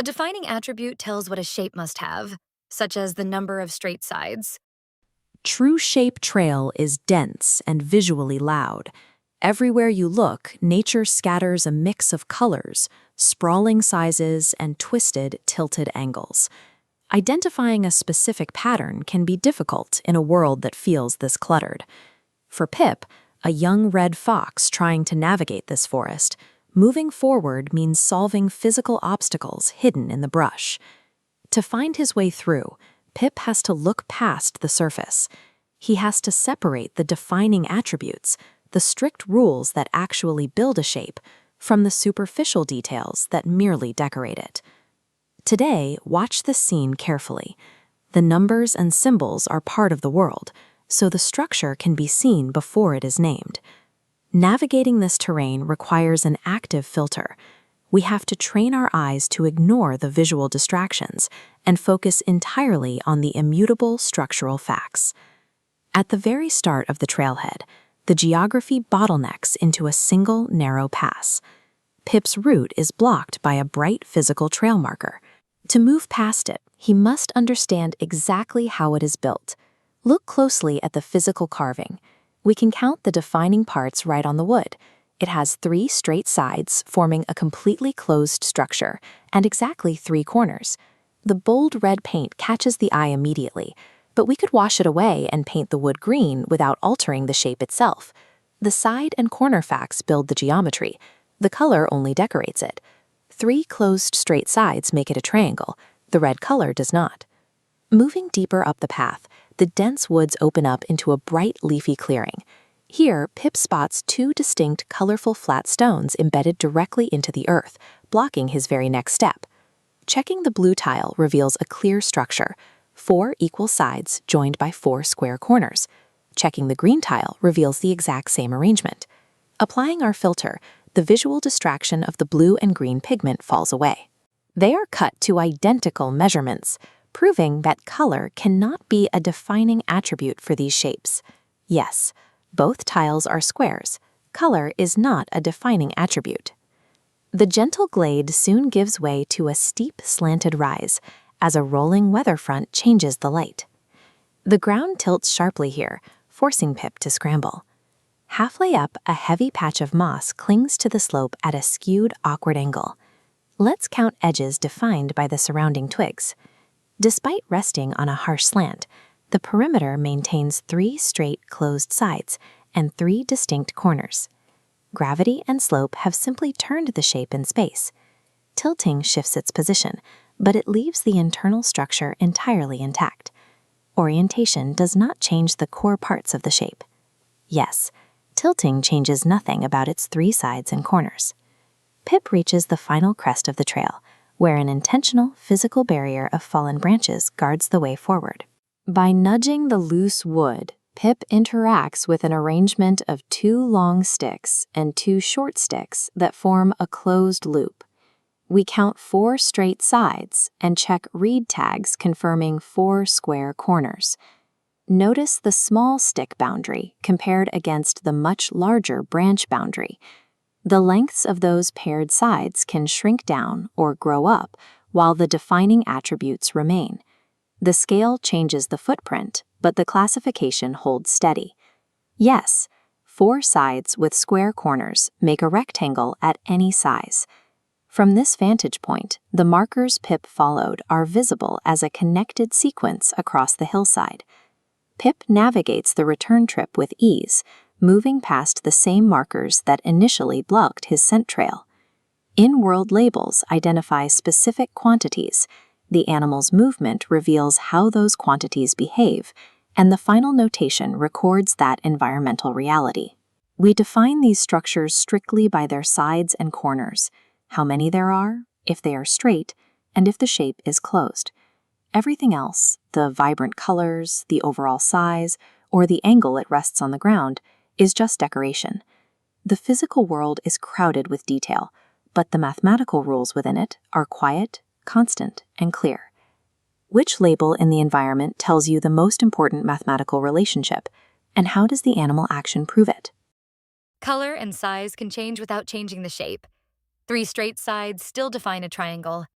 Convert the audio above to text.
A defining attribute tells what a shape must have, such as the number of straight sides. True shape trail is dense and visually loud. Everywhere you look, nature scatters a mix of colors, sprawling sizes, and twisted, tilted angles. Identifying a specific pattern can be difficult in a world that feels this cluttered. For Pip, a young red fox trying to navigate this forest, moving forward means solving physical obstacles hidden in the brush. To find his way through, Pip has to look past the surface. He has to separate the defining attributes, the strict rules that actually build a shape, from the superficial details that merely decorate it. Today, watch this scene carefully. The numbers and symbols are part of the world, so the structure can be seen before it is named. Navigating this terrain requires an active filter. We have to train our eyes to ignore the visual distractions and focus entirely on the immutable structural facts. At the very start of the trailhead, the geography bottlenecks into a single narrow pass. Pip's route is blocked by a bright physical trail marker. To move past it, he must understand exactly how it is built. Look closely at the physical carving. We can count the defining parts right on the wood. It has 3 straight sides forming a completely closed structure and exactly 3 corners. The bold red paint catches the eye immediately, but we could wash it away and paint the wood green without altering the shape itself. The side and corner facts build the geometry. The color only decorates it. 3 closed straight sides make it a triangle. The red color does not. Moving deeper up the path, the dense woods open up into a bright leafy clearing. Here, Pip spots 2 distinct colorful flat stones embedded directly into the earth, blocking his very next step. Checking the blue tile reveals a clear structure, 4 equal sides joined by 4 square corners. Checking the green tile reveals the exact same arrangement. Applying our filter, the visual distraction of the blue and green pigment falls away. They are cut to identical measurements, proving that color cannot be a defining attribute for these shapes. Yes, both tiles are squares. Color is not a defining attribute. The gentle glade soon gives way to a steep, slanted rise as a rolling weather front changes the light. The ground tilts sharply here, forcing Pip to scramble. Halfway up, a heavy patch of moss clings to the slope at a skewed, awkward angle. Let's count edges defined by the surrounding twigs. Despite resting on a harsh slant, the perimeter maintains 3 straight, closed sides and 3 distinct corners. Gravity and slope have simply turned the shape in space. Tilting shifts its position, but it leaves the internal structure entirely intact. Orientation does not change the core parts of the shape. Yes, tilting changes nothing about its 3 sides and corners. Pip reaches the final crest of the trail, where an intentional physical barrier of fallen branches guards the way forward. By nudging the loose wood, Pip interacts with an arrangement of 2 long sticks and 2 short sticks that form a closed loop. We count 4 straight sides and check reed tags confirming 4 square corners. Notice the small stick boundary compared against the much larger branch boundary. The lengths of those paired sides can shrink down or grow up while the defining attributes remain. The scale changes the footprint, but the classification holds steady. Yes, 4 sides with square corners make a rectangle at any size. From this vantage point, the markers Pip followed are visible as a connected sequence across the hillside. Pip navigates the return trip with ease, moving past the same markers that initially blocked his scent trail. In-world labels identify specific quantities. The animal's movement reveals how those quantities behave, and the final notation records that environmental reality. We define these structures strictly by their sides and corners, how many there are, if they are straight, and if the shape is closed. Everything else, the vibrant colors, the overall size, or the angle it rests on the ground, is just decoration. The physical world is crowded with detail, but the mathematical rules within it are quiet, constant, and clear. Which label in the environment tells you the most important mathematical relationship, and how does the animal action prove it? Color and size can change without changing the shape. 3 straight sides still define a triangle,